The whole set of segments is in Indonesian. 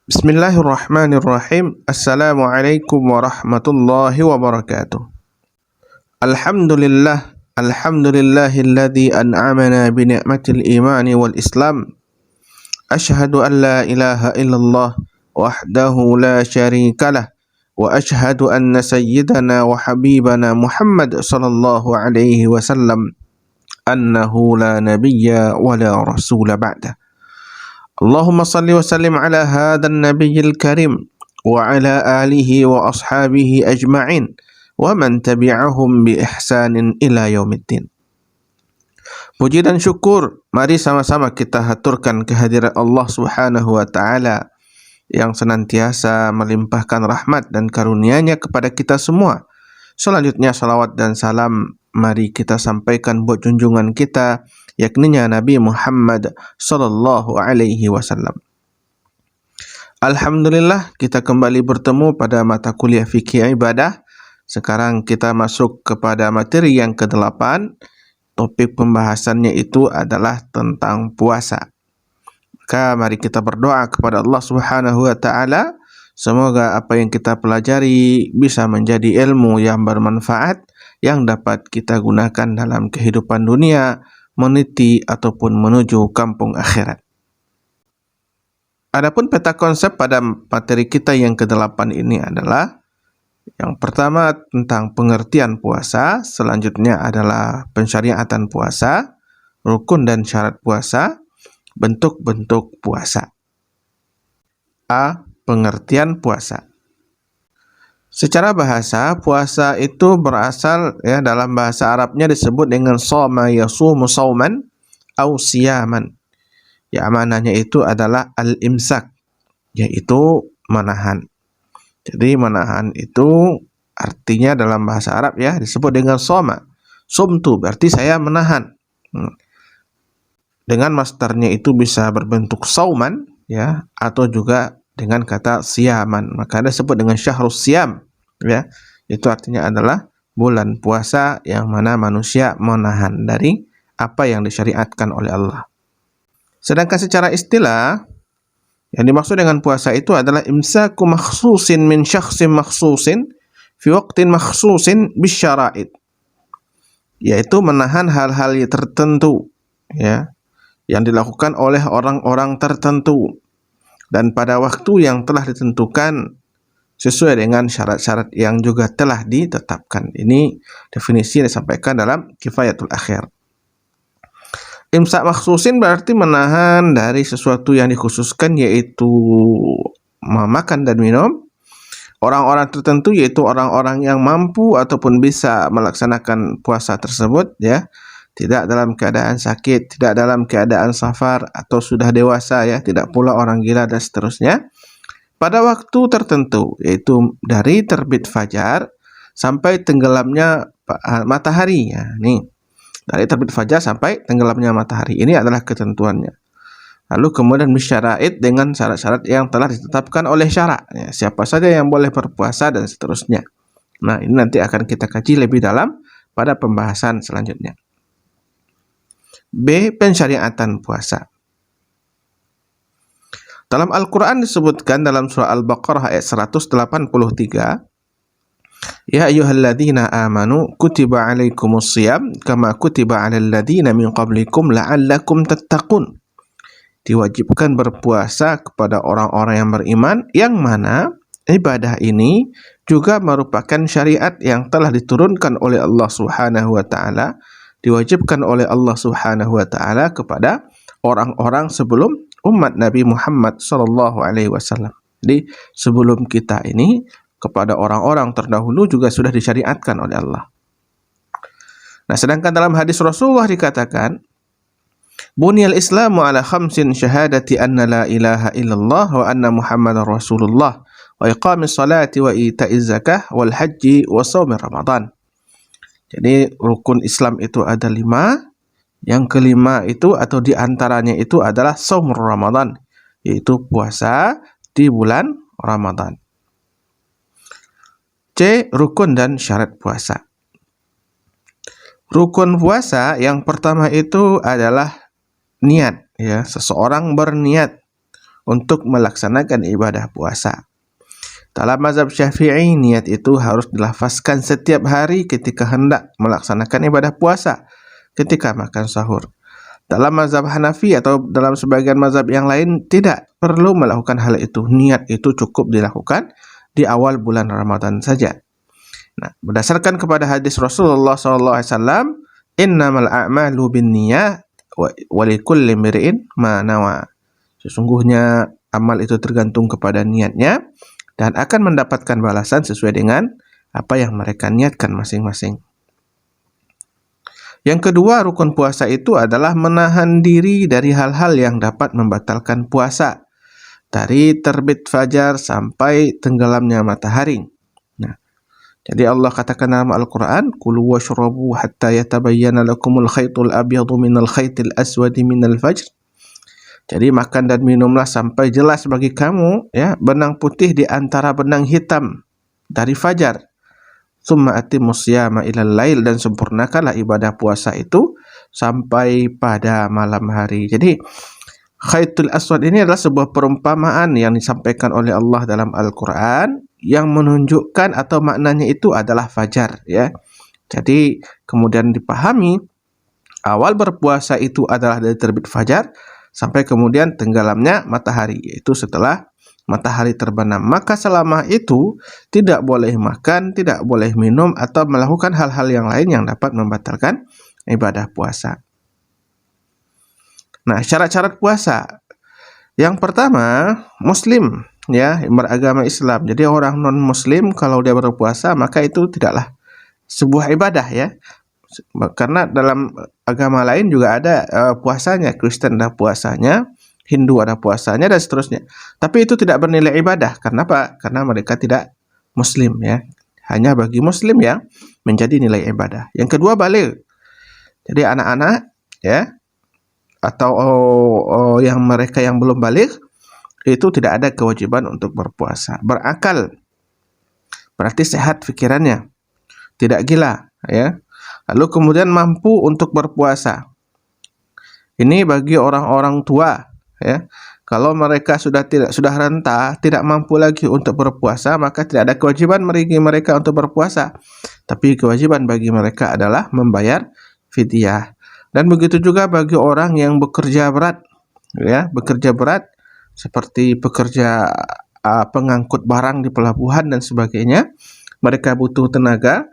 Bismillahirrahmanirrahim. Assalamualaikum warahmatullahi wabarakatuh. Alhamdulillahilladzi an'amana bi ni'matil imani wal islam. Asyhadu an la ilaha illallah wahdahu la syarikalah wa asyhadu anna sayyidana wa habibana Muhammad sallallahu alaihi wasallam annahu la nabiyya wa la rasula ba'da. Allahumma salli wa sallim ala hadzal nabiyil karim wa ala alihi wa ashabihi ajma'in wa man tabi'ahum bi ihsanin ila yaumiddin. Puji dan syukur mari sama-sama kita haturkan kehadirat Allah Subhanahu wa taala yang senantiasa melimpahkan rahmat dan karunia-Nya kepada kita semua. Selanjutnya salawat dan salam mari kita sampaikan buat junjungan kita yakninya Nabi Muhammad sallallahu alaihi wasallam. Alhamdulillah kita kembali bertemu pada mata kuliah fikih ibadah. Sekarang kita masuk kepada materi yang ke-8. Topik pembahasannya itu adalah tentang puasa. Maka mari kita berdoa kepada Allah Subhanahu wa taala, semoga apa yang kita pelajari bisa menjadi ilmu yang bermanfaat yang dapat kita gunakan dalam kehidupan dunia, meniti ataupun menuju kampung akhirat. Adapun peta konsep pada materi kita yang ke-8 ini adalah yang pertama tentang pengertian puasa, selanjutnya adalah pensyariatan puasa, rukun dan syarat puasa, bentuk-bentuk puasa. A. Pengertian puasa. Secara bahasa, puasa itu berasal dalam bahasa Arabnya disebut dengan shoma yasumu sauman au siyaman. Ya, maknanya itu adalah al-imsak, yaitu menahan. Jadi menahan itu artinya dalam bahasa Arab disebut dengan shoma. Sumtu berarti saya menahan. Dengan masdarnya itu bisa berbentuk sauman atau juga dengan kata siyaman, maka ada disebut dengan syahrus siyam itu artinya adalah bulan puasa yang mana manusia menahan dari apa yang disyariatkan oleh Allah. Sedangkan secara istilah yang dimaksud dengan puasa itu adalah imsaku makhsusin min syakhsin makhsusin fi waqtin makhsusin bisyara'id, yaitu menahan hal-hal tertentu yang dilakukan oleh orang-orang tertentu dan pada waktu yang telah ditentukan sesuai dengan syarat-syarat yang juga telah ditetapkan. Ini definisi yang disampaikan dalam Kifayatul Akhir. Imsak makhsusin berarti menahan dari sesuatu yang dikhususkan, yaitu makan dan minum. Orang-orang tertentu yaitu orang-orang yang mampu ataupun bisa melaksanakan puasa tersebut tidak dalam keadaan sakit, tidak dalam keadaan safar atau sudah dewasa tidak pula orang gila dan seterusnya. Pada waktu tertentu yaitu dari terbit fajar sampai tenggelamnya matahari. Dari terbit fajar sampai tenggelamnya matahari. Ini adalah ketentuannya. Lalu kemudian bisyara'id dengan syarat-syarat yang telah ditetapkan oleh syarak. Siapa saja yang boleh berpuasa dan seterusnya. Nah, ini nanti akan kita kaji lebih dalam pada pembahasan selanjutnya. B. Pensyariatan puasa. Dalam Al-Quran disebutkan dalam surah Al-Baqarah ayat 183, Ya ayyuhalladzina amanu kutiba alaikumus shiyam kama kutiba alal ladzina min qablikum la'allakum tattaqun. Diwajibkan berpuasa kepada orang-orang yang beriman, yang mana ibadah ini juga merupakan syariat yang telah diturunkan oleh Allah Subhanahu wa taala, diwajibkan oleh Allah Subhanahu wa taala kepada orang-orang sebelum umat Nabi Muhammad sallallahu alaihi wasallam. Jadi sebelum kita ini kepada orang-orang terdahulu juga sudah disyariatkan oleh Allah. Nah, sedangkan dalam hadis Rasulullah dikatakan, Bunyal Islamu ala khamsin syahadati anna la ilaha illallah wa anna Muhammadar Rasulullah wa iqamis salati wa ita'iz zakah wal haji wa shaumi Ramadan. Jadi rukun Islam itu ada 5. Yang kelima itu atau diantaranya itu adalah shaum Ramadan, yaitu puasa di bulan Ramadan. C. Rukun dan syarat puasa. Rukun puasa yang pertama itu adalah niat. Seseorang berniat untuk melaksanakan ibadah puasa. Dalam mazhab Syafi'i, niat itu harus dilafazkan setiap hari ketika hendak melaksanakan ibadah puasa, ketika makan sahur. Dalam mazhab Hanafi atau dalam sebagian mazhab yang lain tidak perlu melakukan hal itu. Niat itu cukup dilakukan di awal bulan Ramadan saja. Nah, berdasarkan kepada hadis Rasulullah SAW, innamal a'malu binniyat wa likulli imri'in ma nawa. Sesungguhnya amal itu tergantung kepada niatnya dan akan mendapatkan balasan sesuai dengan apa yang mereka niatkan masing-masing. Yang kedua, rukun puasa itu adalah menahan diri dari hal-hal yang dapat membatalkan puasa, dari terbit fajar sampai tenggelamnya matahari. Nah, jadi Allah katakan dalam Al-Quran, Kulu washrabu hatta yatabayyana lakumul khaytul abyadu minal khaytil aswadi minal fajr. Jadi makan dan minumlah sampai jelas bagi kamu, ya, benang putih di antara benang hitam dari fajar. Tsumma atimmus siyama ilal lail, dan sempurnakanlah ibadah puasa itu sampai pada malam hari. Jadi khaytul aswad ini adalah sebuah perumpamaan yang disampaikan oleh Allah dalam Al-Quran yang menunjukkan atau maknanya itu adalah fajar, ya. Jadi kemudian dipahami awal berpuasa itu adalah dari terbit fajar sampai kemudian tenggelamnya matahari, yaitu setelah matahari terbenam. Maka selama itu tidak boleh makan, tidak boleh minum, atau melakukan hal-hal yang lain yang dapat membatalkan ibadah puasa. Nah, syarat-syarat puasa. Yang pertama, muslim, ya, beragama Islam. Jadi orang non-muslim kalau dia berpuasa maka itu tidaklah sebuah ibadah, ya. Karena dalam agama lain juga ada puasanya, Kristen ada puasanya, Hindu ada puasanya, dan seterusnya. Tapi itu tidak bernilai ibadah. Kenapa? Karena mereka tidak muslim, ya. Hanya bagi muslim yang menjadi nilai ibadah. Yang kedua, baligh. Jadi anak-anak, ya, atau yang mereka yang belum baligh itu tidak ada kewajiban untuk berpuasa. Berakal, berarti sehat pikirannya, tidak gila, ya. Lalu kemudian mampu untuk berpuasa. Ini bagi orang-orang tua, ya. Kalau mereka sudah renta, tidak mampu lagi untuk berpuasa, maka tidak ada kewajiban bagi mereka untuk berpuasa. Tapi kewajiban bagi mereka adalah membayar fidyah. Dan begitu juga bagi orang yang bekerja berat, ya, bekerja berat seperti pekerja pengangkut barang di pelabuhan dan sebagainya. Mereka butuh tenaga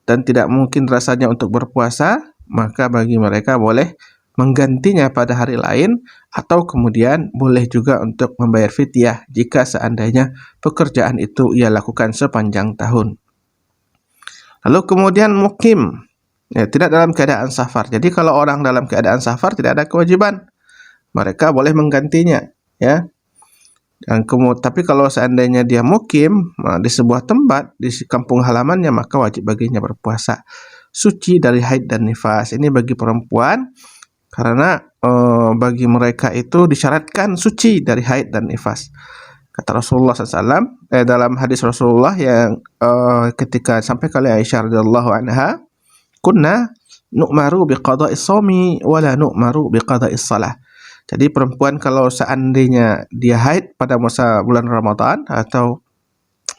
dan tidak mungkin rasanya untuk berpuasa, maka bagi mereka boleh menggantinya pada hari lain, atau kemudian boleh juga untuk membayar fidyah jika seandainya pekerjaan itu ia lakukan sepanjang tahun. Lalu kemudian mukim, ya, tidak dalam keadaan safar. Jadi kalau orang dalam keadaan safar tidak ada kewajiban, mereka boleh menggantinya, ya. Dan tapi kalau seandainya dia mukim di sebuah tempat di kampung halamannya, maka wajib baginya berpuasa, suci dari haid dan nifas. Ini bagi perempuan karena bagi mereka itu disyaratkan suci dari haid dan nifas. Kata Rasulullah SAW dalam hadis Rasulullah yang ketika sampai kali Aisyah radhiyallahu anha, kunna nu'maru biqada'is shaumi wa la nu'maru biqada'is shalah. Jadi perempuan kalau seandainya dia haid pada masa bulan Ramadan atau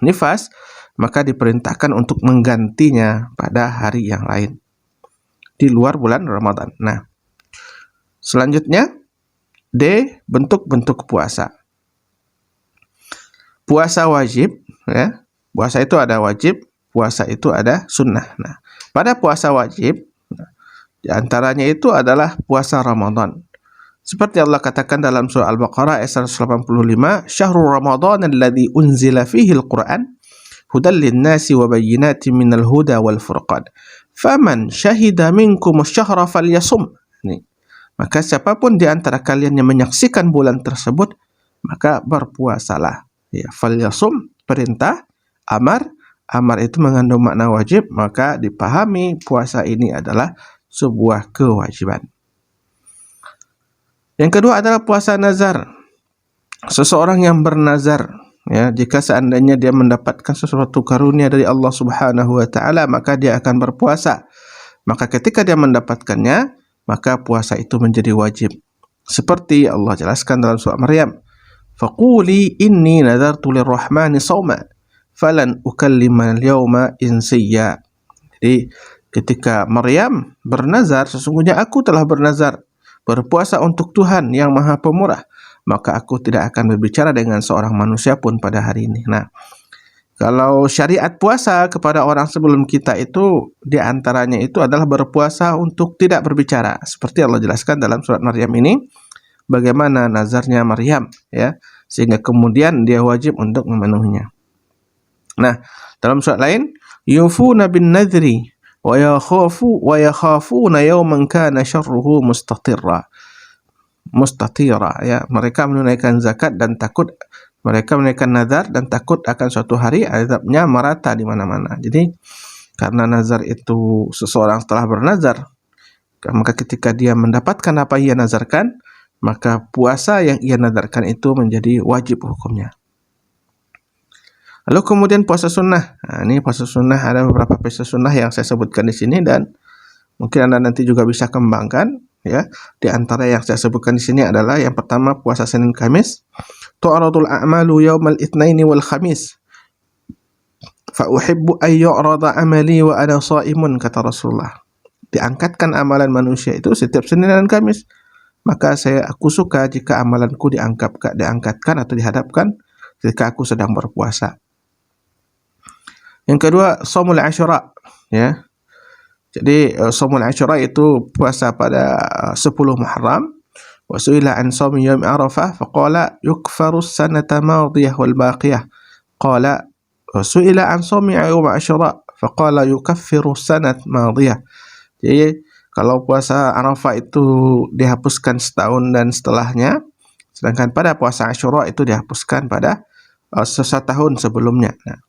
nifas, maka diperintahkan untuk menggantinya pada hari yang lain di luar bulan Ramadan. Nah, selanjutnya D, bentuk-bentuk puasa. Puasa wajib, ya. Puasa itu ada wajib, puasa itu ada sunnah. Nah, pada puasa wajib, di antaranya itu adalah puasa Ramadan. Seperti Allah katakan dalam surah Al-Baqarah ayat 185, Syahrul Ramadan alladzi unzila fihi al-Qur'an hudal lin-nasi wa bayyinatin minal huda wal furqan. Faman syahida minkum asy-syahra falyasum. Maka siapapun di antara kalian yang menyaksikan bulan tersebut, maka berpuasalah. Ya, falyasum, perintah, amar itu mengandung makna wajib, maka dipahami puasa ini adalah sebuah kewajiban. Yang kedua adalah puasa nazar. Seseorang yang bernazar, ya, jika seandainya dia mendapatkan sesuatu karunia dari Allah Subhanahu wa taala, maka dia akan berpuasa. Maka ketika dia mendapatkannya, maka puasa itu menjadi wajib. Seperti Allah jelaskan dalam surah Maryam, faquli inni nadartu lirrahmani sawma falan ukallima al-yawma insiyya. Jadi ketika Maryam bernazar, sesungguhnya aku telah bernazar berpuasa untuk Tuhan yang Maha Pemurah, maka aku tidak akan berbicara dengan seorang manusia pun pada hari ini. Nah, kalau syariat puasa kepada orang sebelum kita itu di antaranya itu adalah berpuasa untuk tidak berbicara. Seperti Allah jelaskan dalam surat Maryam ini, bagaimana nazarnya Maryam, ya, sehingga kemudian dia wajib untuk memenuhinya. Nah, dalam surat lain, yufuna bin nadri wa yakhafuna yawman kana syarruhu mustatira, ya, mereka menunaikan zakat dan takut, mereka menunaikan nazar dan takut akan suatu hari azabnya merata di mana-mana. Jadi karena nazar itu seseorang setelah bernazar, maka ketika dia mendapatkan apa yang ia nazarkan, maka puasa yang ia nazarkan itu menjadi wajib hukumnya. Lalu kemudian puasa sunnah. Nah, ini puasa sunnah, ada beberapa puasa sunnah yang saya sebutkan di sini dan mungkin Anda nanti juga bisa kembangkan, ya. Di antara yang saya sebutkan di sini adalah yang pertama puasa Senin Kamis. Tu'radul a'malu yawmal itsnaini wal khamis. Fa uhibbu ay yu'rada amali wa ana shaimun, kata Rasulullah. Diangkatkan amalan manusia itu setiap Senin dan Kamis. Maka aku suka jika amalanku diangkatkan atau dihadapkan ketika aku sedang berpuasa. Yang kedua, shaumul Asyura, ya. Jadi shaumul Asyura itu puasa pada 10 Muharram. Wa su'ila an shaumi yaum Arafah faqala yukfaru as-sanata madiyah wal baqiyah. Qala wa su'ila an shaumi yaum Asyura faqala yukaffiru as-sanat madiyah. Jadi kalau puasa Arafah itu dihapuskan setahun dan setelahnya, sedangkan pada puasa Asyura itu dihapuskan pada setahun sebelumnya. Nah,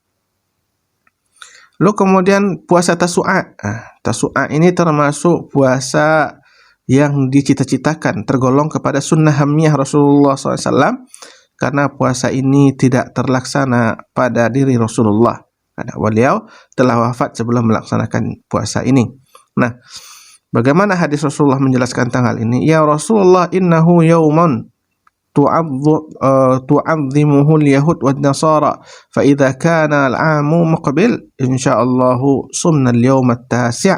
lalu kemudian puasa Tasu'a. Tasu'a ini termasuk puasa yang dicita-citakan, tergolong kepada sunnah hamiyah Rasulullah SAW, karena puasa ini tidak terlaksana pada diri Rasulullah, karena beliau telah wafat sebelum melaksanakan puasa ini. Nah, bagaimana hadis Rasulullah menjelaskan tanggal ini? Ya Rasulullah, innahu yauman tu'azzimuhu al-yahud wa an-nasara fa idza kana al-'amu muqbil insyaallahu sumna al-yawm at-tasi'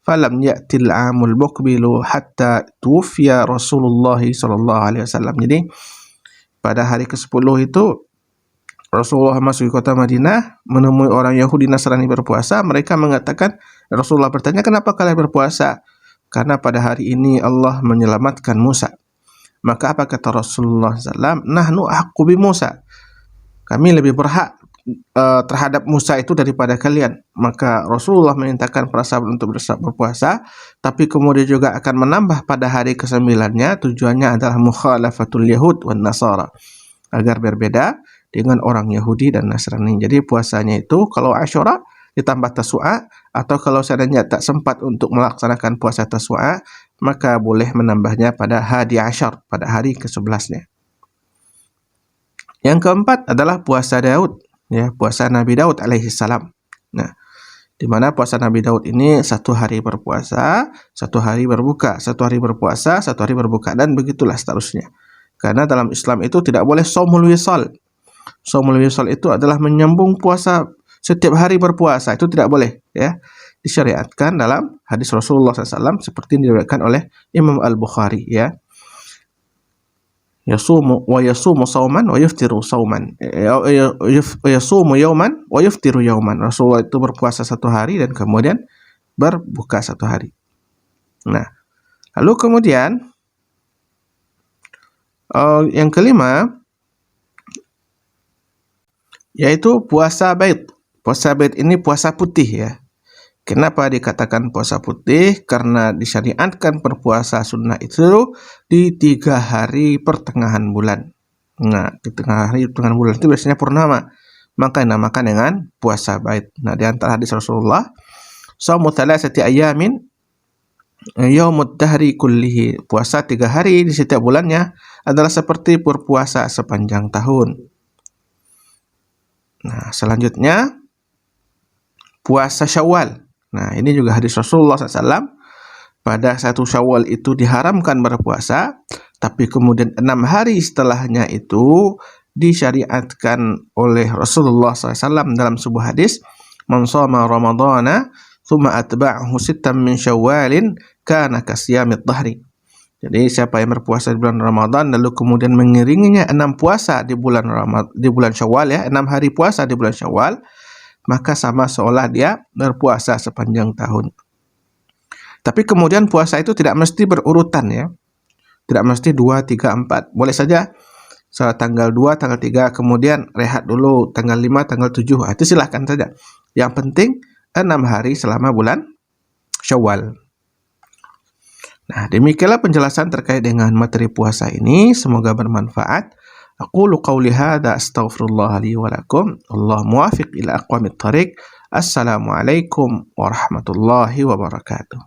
falam ya'ti al-'amul muqbilu hatta tuwfiya Rasulullah sallallahu alaihi wasallam. Jadi pada hari ke-10 itu Rasulullah masuk ke kota Madinah, menemui orang Yahudi Nasrani berpuasa. Mereka mengatakan, Rasulullah bertanya, kenapa kalian berpuasa? Karena pada hari ini Allah menyelamatkan Musa. Maka apa kata Rasulullah SAW? Nahnu ahaqqu bi Musa. Kami lebih berhak terhadap Musa itu daripada kalian. Maka Rasulullah memerintahkan para sahabat untuk berpuasa, tapi kemudian juga akan menambah pada hari ke-9-nya, tujuannya adalah mukhalafatul yahud wan nasara, agar berbeda dengan orang Yahudi dan Nasrani. Jadi puasanya itu kalau Asyura ditambah Tasu'a, atau kalau seandainya tak sempat untuk melaksanakan puasa Tasu'a, maka boleh menambahnya pada Hadi Asyar, pada hari ke-11-nya. Yang keempat adalah puasa Daud, ya, puasa Nabi Daud alaihi salam. Nah, di mana puasa Nabi Daud ini 1 hari berpuasa, 1 hari berbuka, 1 hari berpuasa, 1 hari berbuka, dan begitulah seterusnya. Karena dalam Islam itu tidak boleh shaumul wisal. Shaumul wisal itu adalah menyambung puasa, setiap hari berpuasa, itu tidak boleh, ya. Disyariatkan dalam hadis Rasulullah SAW seperti yang diriwayatkan oleh Imam Al-Bukhari, ya. Yasumu sauman wa yuftiru sauman. Yasumu yauman wa yuftiru yauman. Rasulullah itu berpuasa 1 hari dan kemudian berbuka 1 hari. Nah, lalu kemudian yang kelima yaitu puasa Bait. Puasa Bait ini puasa putih, ya. Kenapa dikatakan puasa putih? Karena disyariatkan berpuasa sunnah itu di 3 hari pertengahan bulan. Nah, di tengah hari pertengahan bulan itu biasanya purnama, maka dinamakan dengan puasa Bait. Nah, di antara hadis Rasulullah, shaumu thalathati ayamin yaumud dahri kullihi, puasa 3 hari di setiap bulannya adalah seperti berpuasa sepanjang tahun. Nah, selanjutnya puasa Syawal. Nah, ini juga hadis Rasulullah SAW. Pada 1 Syawal itu diharamkan berpuasa, Tapi kemudian 6 hari setelahnya itu disyariatkan oleh Rasulullah SAW dalam sebuah hadis, "Man shoma Ramadhana thumma atba'ahu sittan min Syawalin kana kasyamid dhahri." Jadi siapa yang berpuasa di bulan Ramadan lalu kemudian mengiringinya 6 puasa di bulan Syawal, ya, 6 hari puasa di bulan Syawal, maka sama seolah dia berpuasa sepanjang tahun. Tapi kemudian puasa itu tidak mesti berurutan, ya. Tidak mesti 2, 3, 4. Boleh saja tanggal 2, tanggal 3, kemudian rehat dulu tanggal 5, tanggal 7. Itu silahkan saja. Yang penting 6 hari selama bulan Syawal. Nah, demikianlah penjelasan terkait dengan materi puasa ini. Semoga bermanfaat. Aqulu qawli hadza astaghfirullah li wa lakum. Allah muwafiq ila aqwamit thariq. Assalamualaikum warahmatullahi wabarakatuh.